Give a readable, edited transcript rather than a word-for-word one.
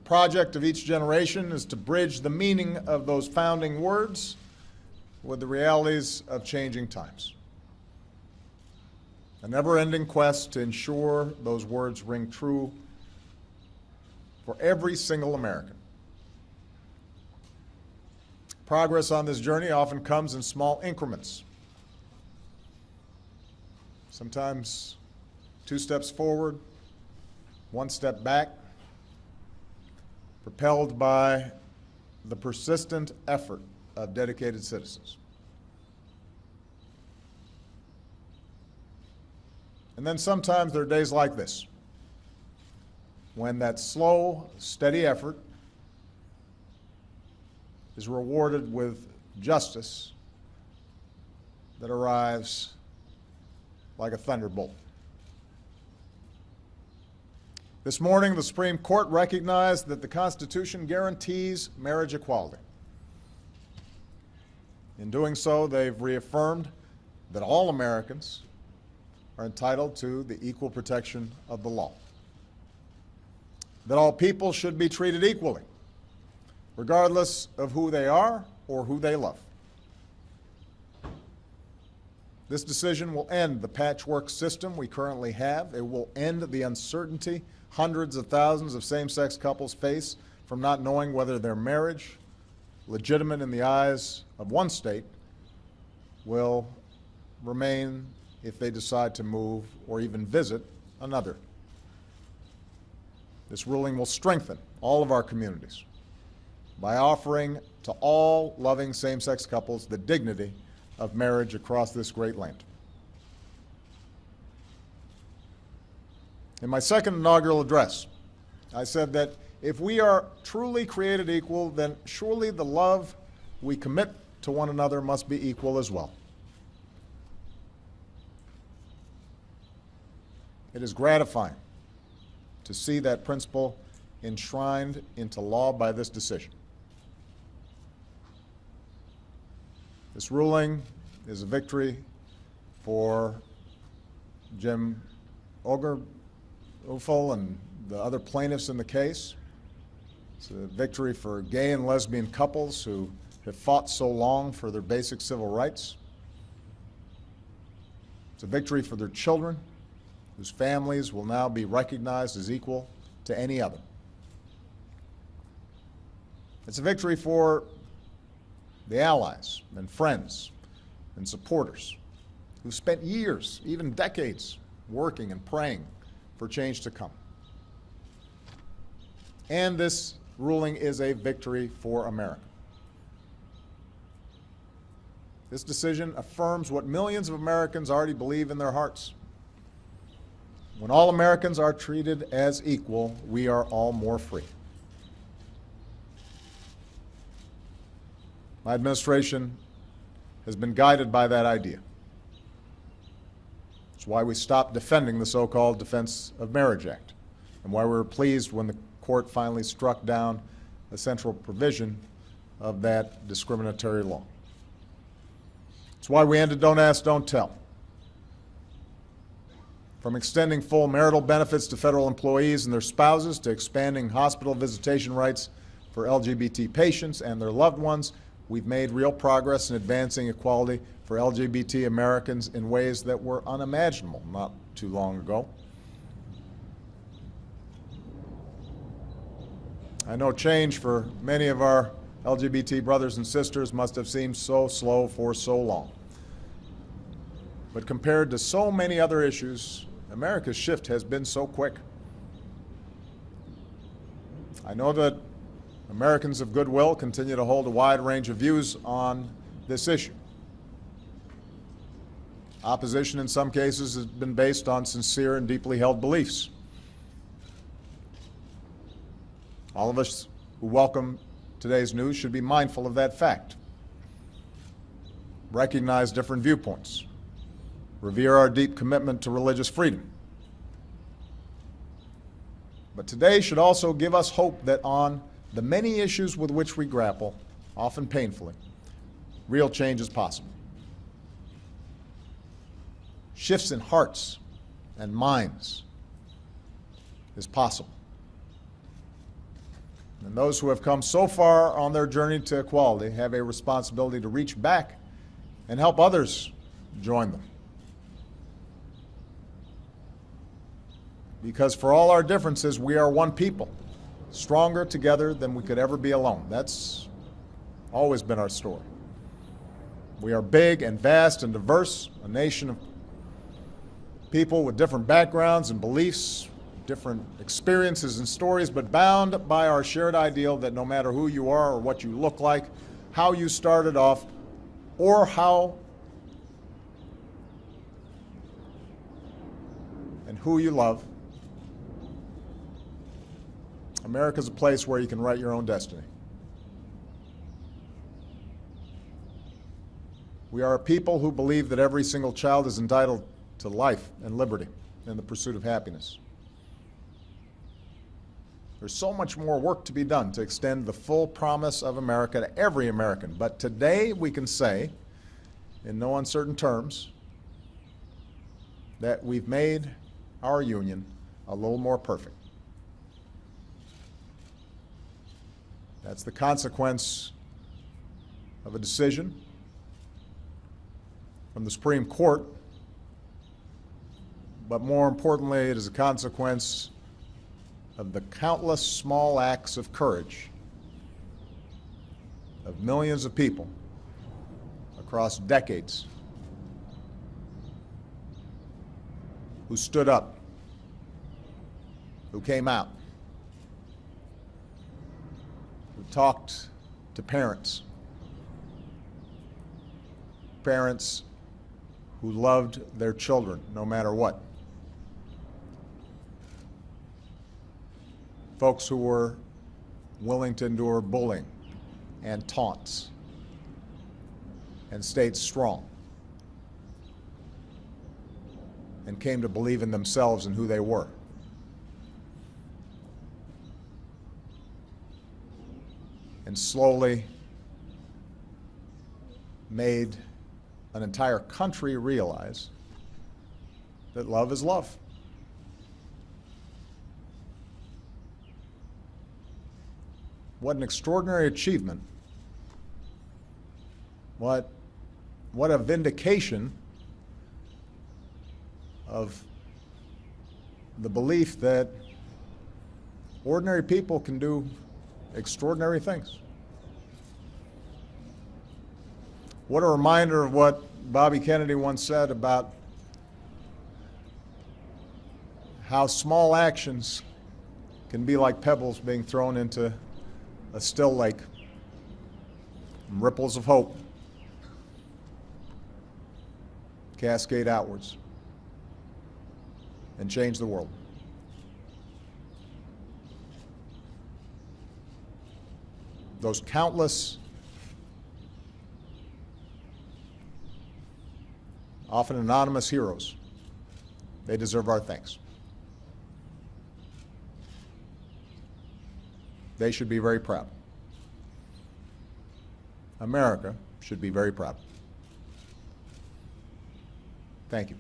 project of each generation is to bridge the meaning of those founding words with the realities of changing times. A never-ending quest to ensure those words ring true for every single American. Progress on this journey often comes in small increments. Sometimes 2 steps forward, 1 step back, propelled by the persistent effort of dedicated citizens. And then sometimes there are days like this, when that slow, steady effort is rewarded with justice that arrives like a thunderbolt. This morning, the Supreme Court recognized that the Constitution guarantees marriage equality. In doing so, they've reaffirmed that all Americans are entitled to the equal protection of the law, that all people should be treated equally, regardless of who they are or who they love. This decision will end the patchwork system we currently have. It will end the uncertainty hundreds of thousands of same-sex couples face from not knowing whether their marriage, legitimate in the eyes of one state, will remain if they decide to move or even visit another. This ruling will strengthen all of our communities by offering to all loving same-sex couples the dignity of marriage across this great land. In my second inaugural address, I said that if we are truly created equal, then surely the love we commit to one another must be equal as well. It is gratifying to see that principle enshrined into law by this decision. This ruling is a victory for Jim Eeuu and the other plaintiffs in the case. It's a victory for gay and lesbian couples who have fought so long for their basic civil rights. It's a victory for their children, whose families will now be recognized as equal to any other. It's a victory for the allies and friends and supporters who spent years, even decades, working and praying for change to come. And this ruling is a victory for America. This decision affirms what millions of Americans already believe in their hearts. When all Americans are treated as equal, we are all more free. My administration has been guided by that idea. It's why we stopped defending the so-called Defense of Marriage Act, and why we were pleased when the court finally struck down a central provision of that discriminatory law. It's why we ended Don't Ask, Don't Tell. From extending full marital benefits to federal employees and their spouses, to expanding hospital visitation rights for LGBT patients and their loved ones, we've made real progress in advancing equality for LGBT Americans in ways that were unimaginable not too long ago. I know change for many of our LGBT brothers and sisters must have seemed so slow for so long. But compared to so many other issues, America's shift has been so quick. I know that Americans of goodwill continue to hold a wide range of views on this issue. Opposition in some cases has been based on sincere and deeply held beliefs. All of us who welcome today's news should be mindful of that fact. Recognize different viewpoints. Revere our deep commitment to religious freedom. But today should also give us hope that on the many issues with which we grapple, often painfully, real change is possible. Shifts in hearts and minds is possible. And those who have come so far on their journey to equality have a responsibility to reach back and help others join them. Because for all our differences, we are one people, stronger together than we could ever be alone. That's always been our story. We are big and vast and diverse, a nation of people with different backgrounds and beliefs, different experiences and stories, but bound by our shared ideal that no matter who you are or what you look like, how you started off, or how and who you love, America's a place where you can write your own destiny. We are a people who believe that every single child is entitled to life and liberty and the pursuit of happiness. There's so much more work to be done to extend the full promise of America to every American. But today we can say, in no uncertain terms, that we've made our union a little more perfect. That's the consequence of a decision from the Supreme Court, but more importantly, it is a consequence of the countless small acts of courage of millions of people across decades who stood up, who came out, who talked to parents who loved their children no matter what, folks who were willing to endure bullying and taunts and stayed strong and came to believe in themselves and who they were. And slowly made an entire country realize that love is love. What an extraordinary achievement. What a vindication of the belief that ordinary people can do extraordinary things. What a reminder of what Bobby Kennedy once said about how small actions can be like pebbles being thrown into a still lake, ripples of hope cascade outwards and change the world. Those countless, often anonymous heroes, they deserve our thanks. They should be very proud. America should be very proud. Thank you.